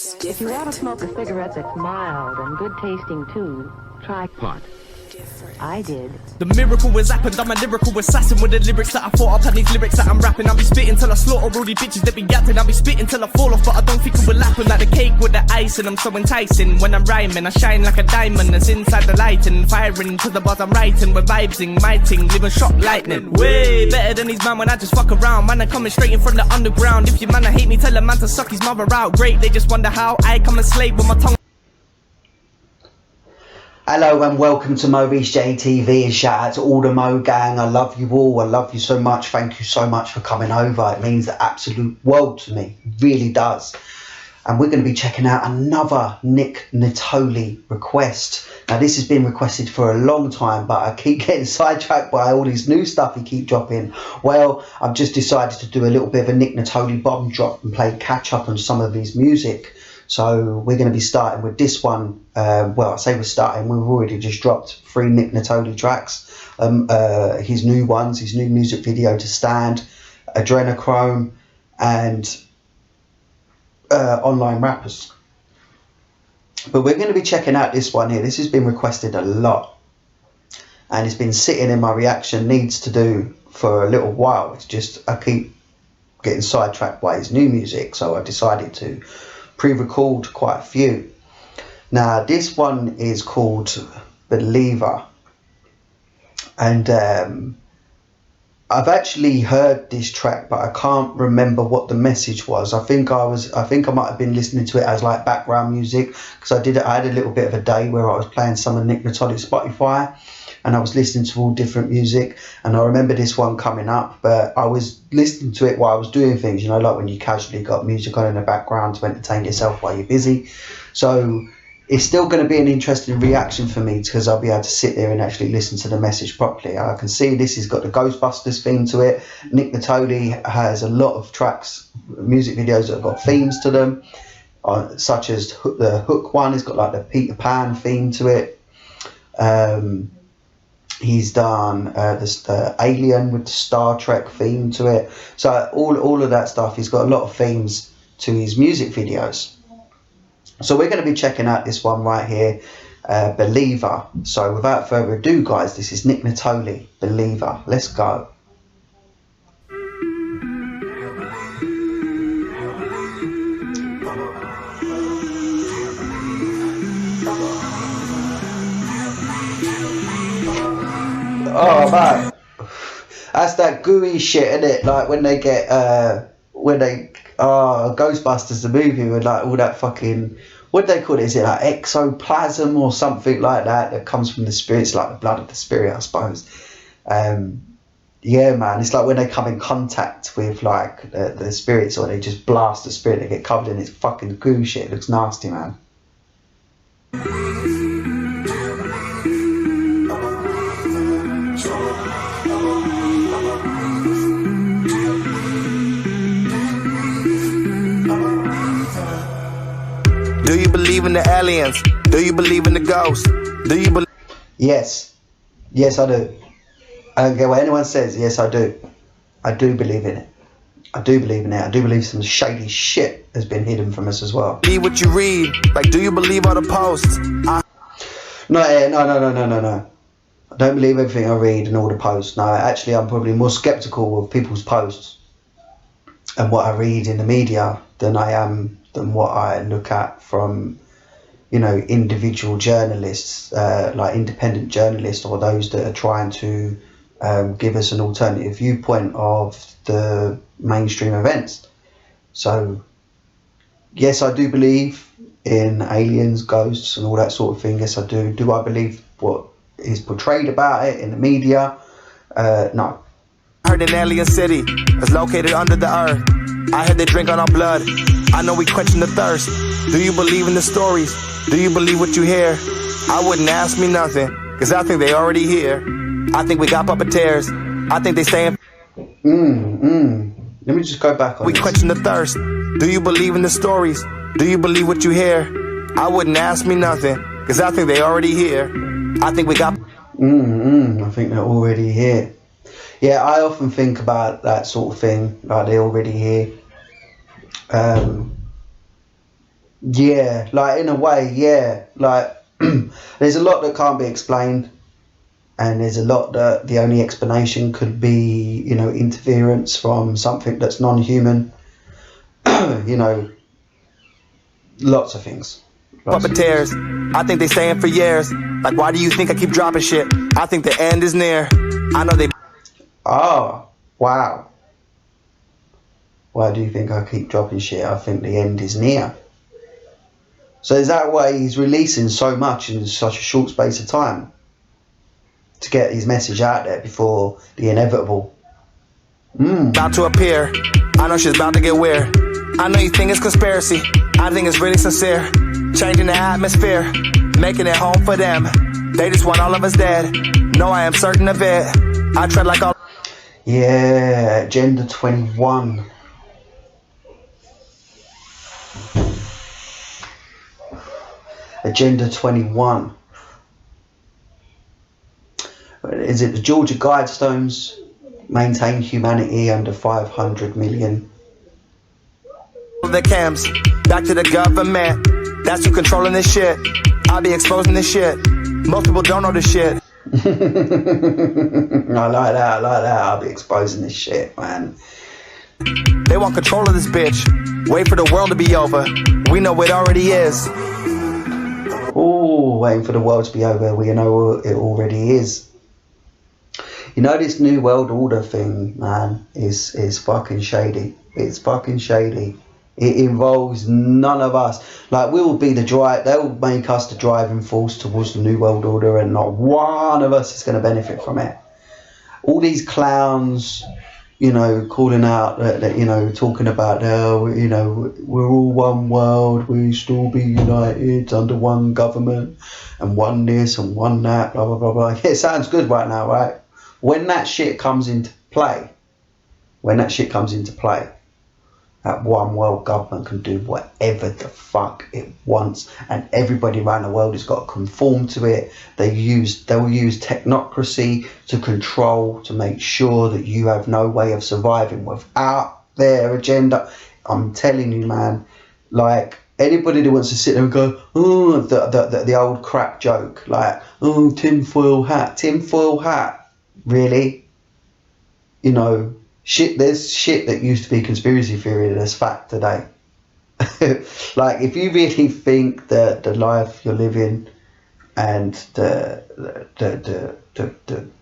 If you want to smoke a cigarette that's mild and good tasting too, try pot. I did. The miracle has happened, I'm a lyrical assassin with the lyrics that I thought up and these lyrics that I'm rapping. I'll be spitting till I slaughter all these bitches that be yapping. I'll be spitting till I fall off, but I don't think it will happen. Like the cake with the ice and I'm so enticing. When I'm rhyming, I shine like a diamond that's inside the light and firing to the bars I'm writing. With vibesing, my ting, living shock lightning. Way better than these man when I just fuck around. Man, I'm coming straight in from the underground. If you man I hate me, tell a man to suck his mother out. Great, they just wonder how I come and slave with my tongue. Hello and welcome to MoReece J TV, and shout out to all the Mo gang. I love you all. I love you so much. Thank you so much for coming over. It means the absolute world to me. It really does. And we're going to be checking out another Nick Nittoli request. Now this has been requested for a long time, but I keep getting sidetracked by all this new stuff he keep dropping. Well, I've just decided to do a little bit of a Nick Nittoli bomb drop and play catch up on some of his music. So we're going to be starting with this one. Well, I say we're starting, we've already just dropped 3 Nick Nittoli tracks. His new ones, his new music video to Stand, Adrenochrome, and Online Rappers. But we're going to be checking out this one here. This has been requested a lot. And it's been sitting in my reaction needs to do for a little while. It's just, I keep getting sidetracked by his new music. So I decided to pre-record quite a few. Now this one is called Believer, and I've actually heard this track, but I can't remember what the message was. I think I might have been listening to it as like background music, because I had a little bit of a day where I was playing some of Nick Nittoli's Spotify and I was listening to all different music, and I remember this one coming up, but I was listening to it while I was doing things, you know, like when you casually got music on in the background to entertain yourself while you're busy. So it's still going to be an interesting reaction for me, because I'll be able to sit there and actually listen to the message properly. I can see this has got the Ghostbusters theme to it. Nick Nittoli has a lot of tracks, music videos that have got themes to them, such as the Hook one has got like the Peter Pan theme to it. He's done the Alien with the Star Trek theme to it. So all of that stuff, he's got a lot of themes to his music videos. So we're going to be checking out this one right here, Believer. So without further ado, guys, this is Nick Nittoli, Believer. Let's go. Oh man, that's that gooey shit, isn't it? Like when they get Ghostbusters the movie with like all that fucking, what do they call it? Is it like exoplasm or something like that comes from the spirits, like the blood of the spirit, I suppose. Yeah man, it's like when they come in contact with like the spirits, or they just blast the spirit, they get covered in this fucking goo shit. It looks nasty, man. Do you believe in the aliens? Do you believe in the ghosts? Do you believe? Yes. Yes, I do. I don't care what anyone says. Yes, I do. I do believe in it. I do believe in it. I do believe some shady shit has been hidden from us as well. Believe what you read? Like, do you believe all the posts? No. I don't believe everything I read and all the posts. No, actually, I'm probably more skeptical of people's posts and what I read in the media than what I look at from, you know, individual journalists, like independent journalists, or those that are trying to give us an alternative viewpoint of the mainstream events. So, yes, I do believe in aliens, ghosts, and all that sort of thing. Yes, I do. Do I believe what is portrayed about it in the media? No. I heard an alien city is located under the earth. I heard they drink on our blood. I know we quenching the thirst. Do you believe in the stories? Do you believe what you hear? I wouldn't ask me nothing, cause I think they already here. I think we got puppeteers. I think they staying. Let me just go back on We this. quenching the thirst. Do you believe in the stories? Do you believe what you hear? I wouldn't ask me nothing, cause I think they already here. I think we got. I think they're already here. Yeah, I often think about that sort of thing, like they're already here. Yeah, like in a way, yeah. Like there's a lot that can't be explained, and there's a lot that the only explanation could be, you know, interference from something that's non-human. You know, lots of things. Puppeteers, I think they staying for years. Like, why do you think I keep dropping shit? I think the end is near. I know they. Oh, wow. Why do you think I keep dropping shit? I think the end is near. So is that why he's releasing so much in such a short space of time? To get his message out there before the inevitable. About to appear. I know she's about to get weird. I know you think it's conspiracy. I think it's really sincere. Changing the atmosphere. Making it home for them. They just want all of us dead. No, I am certain of it. I tread like all. Yeah, Agenda 21. Agenda 21. Is it the Georgia Guidestones? Maintain humanity under 500 million. The cams. Back to the government. That's you controlling this shit. I'll be exposing this shit. Most people don't know this shit. I like that, I'll be exposing this shit, man. They want control of this bitch. Wait for the world to be over. We know it already is. Oh, waiting for the world to be over. We know it already is. You know, this new world order thing, man, is fucking shady. It's fucking shady. It involves none of us. Like, we will be they'll make us the driving force towards the new world order, and not one of us is going to benefit from it. All these clowns, you know, calling out, you know, talking about, you know, we're all one world, we still be united under one government, and one this and one that, blah, blah, blah, blah. Yeah, it sounds good right now, right? When that shit comes into play, that one world government can do whatever the fuck it wants, and everybody around the world has got to conform to it. They'll use technocracy to control, to make sure that you have no way of surviving without their agenda. I'm telling you, man, like, anybody that wants to sit there and go, oh, the old crap joke, like, oh, tinfoil hat, really? You know, there's shit that used to be conspiracy theory that's fact today. Like, if you really think that the life you're living and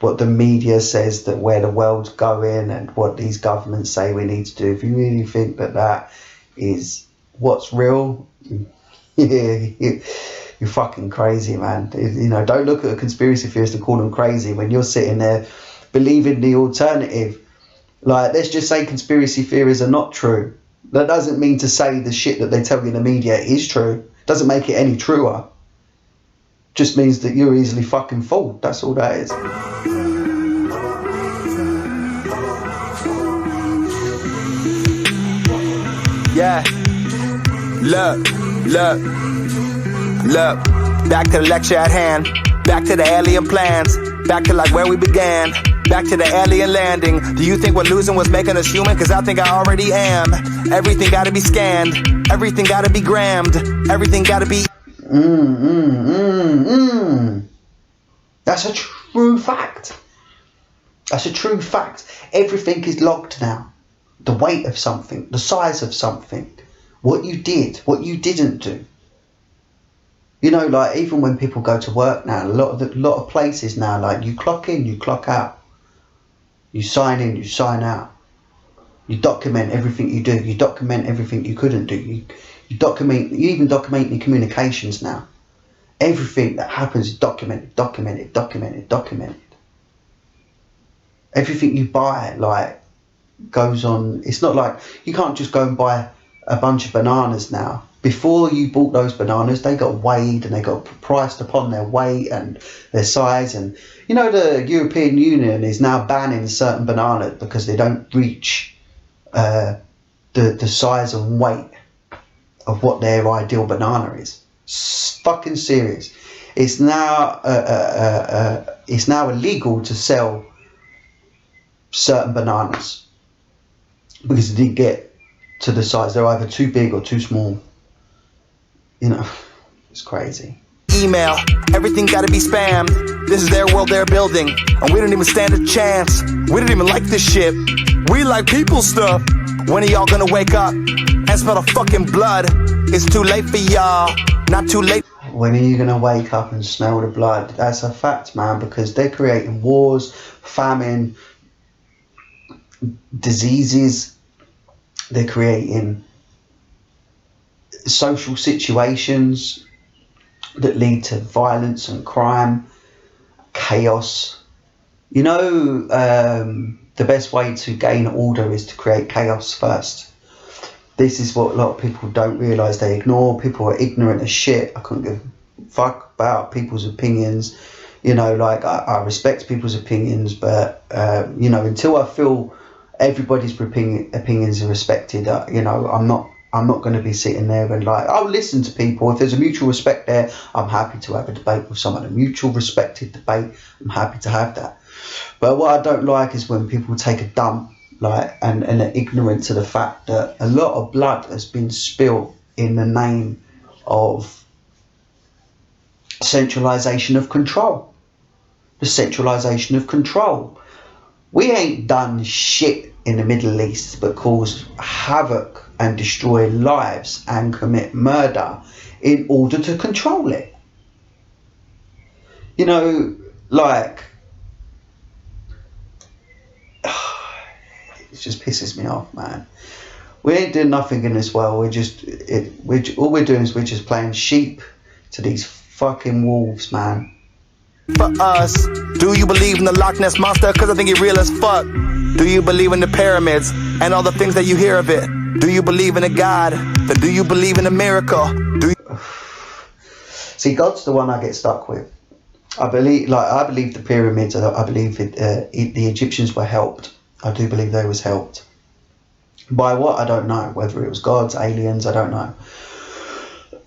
what the media says, that where the world's going and what these governments say we need to do, if you really think that is what's real, you're fucking crazy, man. You know, don't look at a conspiracy theorist and call them crazy when you're sitting there believing the alternative. Like, let's just say conspiracy theories are not true. That doesn't mean to say the shit that they tell you in the media is true. Doesn't make it any truer. Just means that you're easily fucking fooled. That's all that is. Yeah. Look. Back to the lecture at hand. Back to the alien plans. Back to like where we began. Back to the alien landing. Do you think what losing was making us human? Cause I think I already am. Everything gotta be scanned. Everything gotta be grammed. Everything gotta be. That's a true fact. That's a true fact. Everything is logged now. The weight of something, the size of something, what you did, what you didn't do. You know, like, even when people go to work now, a lot of places now, like, you clock in, you clock out. You sign in, you sign out. You document everything you do. You document everything you couldn't do. You even document your communications now. Everything that happens is documented. Everything you buy, like, goes on. It's not like, you can't just go and buy a bunch of bananas now. Before you bought those bananas, they got weighed and they got priced upon their weight and their size. And, you know, the European Union is now banning certain bananas because they don't reach the size and weight of what their ideal banana is. It's fucking serious. It's now illegal to sell certain bananas because they didn't get to the size. They're either too big or too small. You know, it's crazy. Email, everything gotta be spammed. This is their world they're building, and we don't even stand a chance. We don't even like this shit. We like people stuff. When are y'all gonna wake up and smell the fucking blood? It's too late for y'all, not too late. When are you gonna wake up and smell the blood? That's a fact, man, because they're creating wars, famine, diseases. They're creating social situations that lead to violence and crime, chaos. You know, the best way to gain order is to create chaos first. This is what a lot of people don't realise. They ignore. People are ignorant as shit. I couldn't give a fuck about people's opinions. You know, like, I respect people's opinions, but, you know, until I feel everybody's opinions are respected, you know, I'm not going to be sitting there and like, I'll listen to people. If there's a mutual respect there, I'm happy to have a debate with someone. A mutual respected debate, I'm happy to have that. But what I don't like is when people take a dump, like, and are ignorant to the fact that a lot of blood has been spilled in the name of centralisation of control. The centralisation of control. We ain't done shit in the Middle East but cause havoc and destroy lives and commit murder in order to control it. You know, like, it just pisses me off, man. We ain't doing nothing in this world. All we're doing is we're just playing sheep to these fucking wolves, man. For us, do you believe in the Loch Ness Monster? Cause I think you're real as fuck. Do you believe in the pyramids and all the things that you hear of it? Do you believe in a God? Then do you believe in a miracle? See, God's the one I get stuck with. I believe the pyramids. I believe the Egyptians were helped. I do believe they was helped. By what? I don't know. Whether it was gods, aliens, I don't know.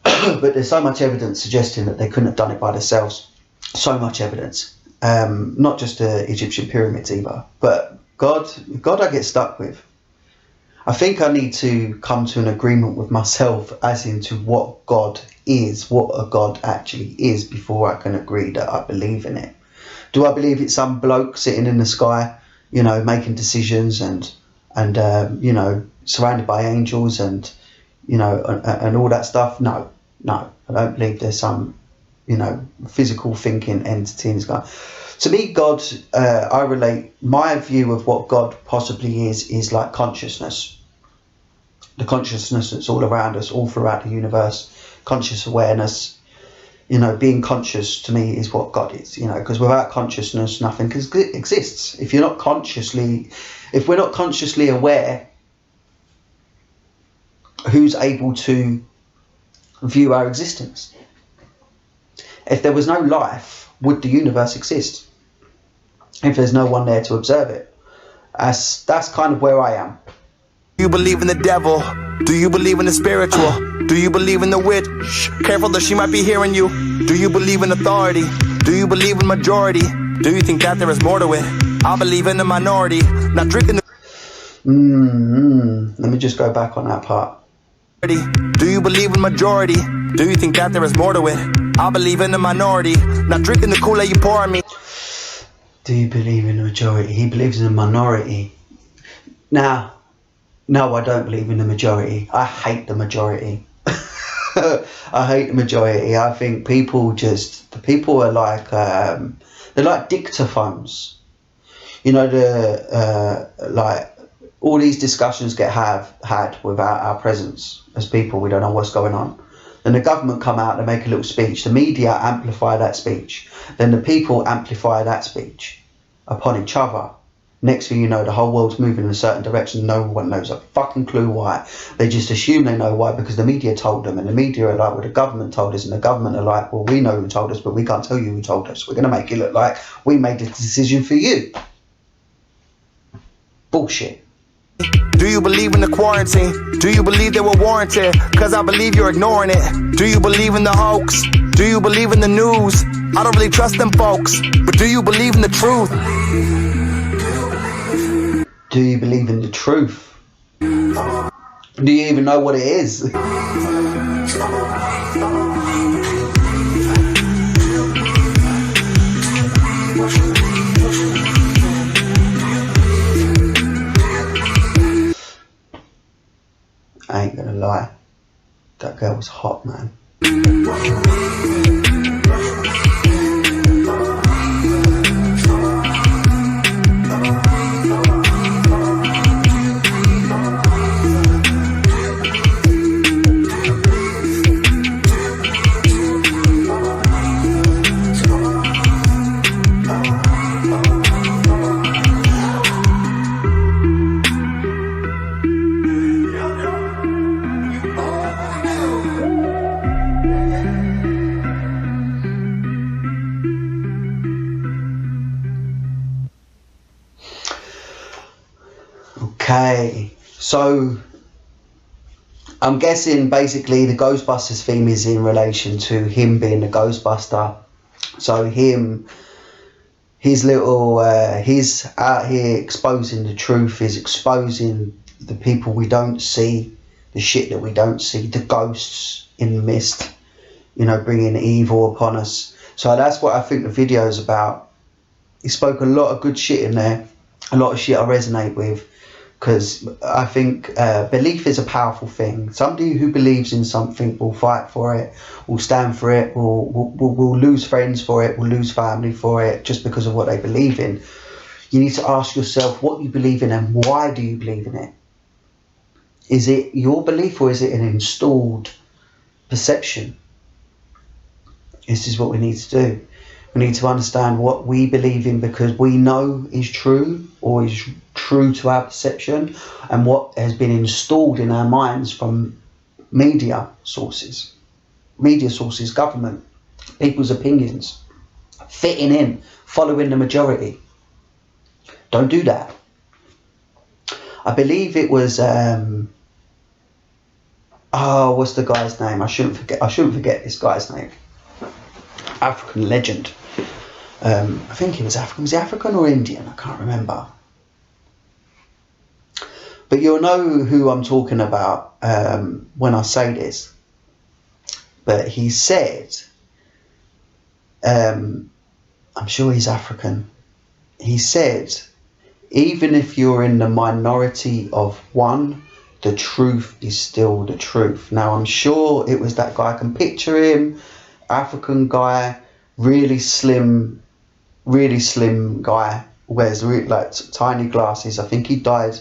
But there's so much evidence suggesting that they couldn't have done it by themselves. So much evidence. Not just the Egyptian pyramids either. But God I get stuck with. I think I need to come to an agreement with myself as into what God is, what a God actually is, before I can agree that I believe in it. Do I believe it's some bloke sitting in the sky, you know, making decisions and you know, surrounded by angels and, you know, and all that stuff? No, I don't believe there's some, you know, physical thinking entity in the sky. To me, God, I relate my view of what God possibly is like consciousness. The consciousness that's all around us, all throughout the universe, conscious awareness. You know, being conscious to me is what God is, you know, because without consciousness, nothing exists. If we're not consciously aware, who's able to view our existence? If there was no life, would the universe exist? If there's no one there to observe it? That's kind of where I am. Do you believe in the devil? Do you believe in the spiritual? Do you believe in the witch? Careful that she might be hearing you. Do you believe in authority? Do you believe in majority? Do you think that there is more to it? I believe in the minority. Not drinking the... Let me just go back on that part. Do you believe in majority? Do you think that there is more to it? I believe in the minority. Not drinking the Kool-Aid you pour on me. Do you believe in the majority? He believes in the minority. Now, no, I don't believe in the majority. I hate the majority. I hate the majority. I think people are like, they're like dictaphones. You know, like all these discussions get had without our presence as people. We don't know what's going on. Then the government come out and make a little speech. The media amplify that speech. Then the people amplify that speech upon each other. Next thing you know, the whole world's moving in a certain direction. No one knows a fucking clue why. They just assume they know why because the media told them. And the media are like, well, the government told us. And the government are like, well, we know who told us, but we can't tell you who told us. We're going to make it look like we made the decision for you. Bullshit. Do you believe in the quarantine? Do you believe they were warranted? Cause I believe you're ignoring it. Do you believe in the hoax? Do you believe in the news? I don't really trust them folks. But do you believe in the truth? Do you believe in the truth? Do you even know what it is? I ain't gonna lie, that girl was hot, man. Okay, so I'm guessing basically the Ghostbusters theme is in relation to him being the Ghostbuster. So he's out here exposing the truth, is exposing the people we don't see, the shit that we don't see, the ghosts in the mist, you know, bringing evil upon us. So that's what I think the video is about. He spoke a lot of good shit in there, a lot of shit I resonate with. Because I think belief is a powerful thing. Somebody who believes in something will fight for it, will stand for it, will lose friends for it, will lose family for it, just because of what they believe in. You need to ask yourself what you believe in and why do you believe in it? Is it your belief or is it an installed perception? This is what we need to do. We need to understand what we believe in because we know is true or is true to our perception, and what has been installed in our minds from media sources, government, people's opinions, fitting in, following the majority. Don't do that. I believe it was what's the guy's name? I shouldn't forget this guy's name. African legend. I think he was African. Was he African or Indian? I can't remember. But you'll know who I'm talking about when I say this. But he said, I'm sure he's African. He said, even if you're in the minority of one, the truth is still the truth. Now, I'm sure it was that guy. I can picture him, African guy, really slim guy, wears like tiny glasses. I think he died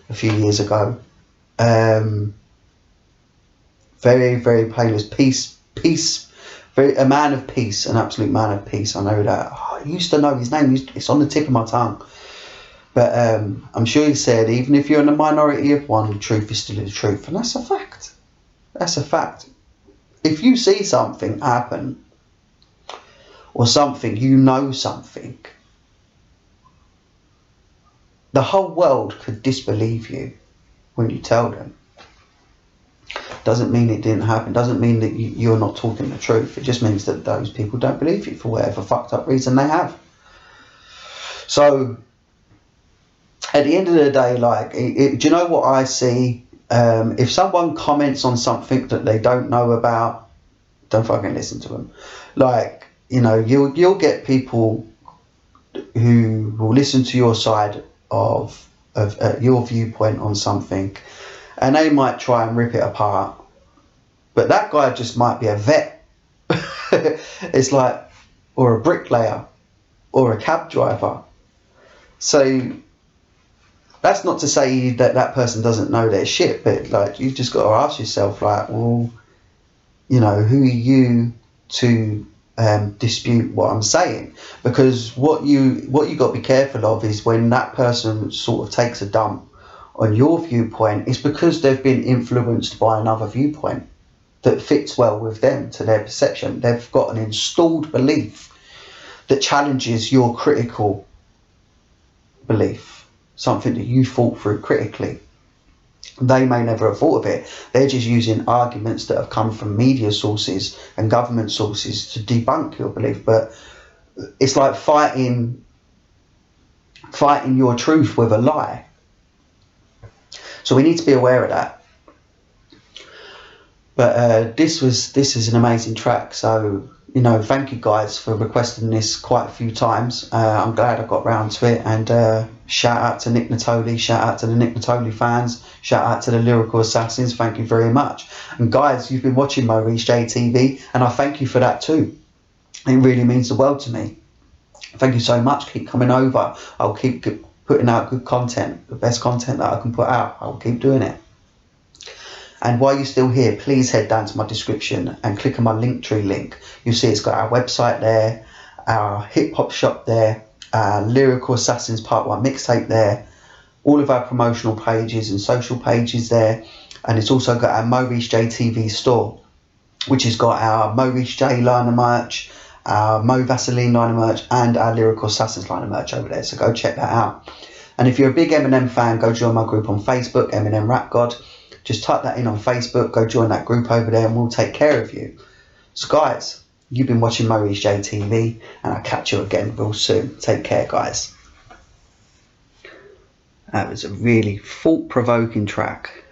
a few years ago. Very, very painless. Peace, a man of peace, an absolute man of peace. I know that. I used to know his name. It's on the tip of my tongue. But I'm sure he said, even if you're in a minority of one, the truth is still the truth. And that's a fact. That's a fact. If you see something happen, or something, you know something, the whole world could disbelieve you when you tell them. Doesn't mean it didn't happen. Doesn't mean that you're not talking the truth. It just means that those people don't believe you for whatever fucked up reason they have. So, at the end of the day, like, do you know what I see? If someone comments on something that they don't know about, don't fucking listen to them. Like, you know, you'll get people who will listen to your side of your viewpoint on something, and they might try and rip it apart. But that guy just might be a vet. It's like, or a bricklayer, or a cab driver. So that's not to say that that person doesn't know their shit, but like, you've just got to ask yourself, like, well, you know, who are you to dispute what I'm saying? Because what you got to be careful of is when that person sort of takes a dump on your viewpoint, it's because they've been influenced by another viewpoint that fits well with them, to their perception. They've got an installed belief that challenges your critical belief, something that you thought through critically. They may never have thought of it. They're just using arguments that have come from media sources and government sources to debunk your belief. But it's like fighting your truth with a lie. So we need to be aware of that. But this is an amazing track. So, you know, thank you guys for requesting this quite a few times. I'm glad I got round to it. And shout out to Nick Nittoli, shout out to the Nick Nittoli fans, shout out to the Lyrical Assassins. Thank you very much. And guys, you've been watching MoReece J TV, and I thank you for that too. It really means the world to me. Thank you so much. Keep coming over. I'll keep putting out good content, the best content that I can put out. I'll keep doing it. And while you're still here, please head down to my description and click on my LinkTree link. You'll see it's got our website there, our hip hop shop there, our Lyrical Assassins Part 1 mixtape there, all of our promotional pages and social pages there. And it's also got our MoReece J TV store, which has got our MoReece J line of merch, our Mo Vaseline line of merch, and our Lyrical Assassins line of merch over there. So go check that out. And if you're a big Eminem fan, go join my group on Facebook, Eminem Rap God. Just type that in on Facebook, go join that group over there, and we'll take care of you. So guys, you've been watching MoReece J TV, and I'll catch you again real soon. Take care, guys. That was a really thought-provoking track.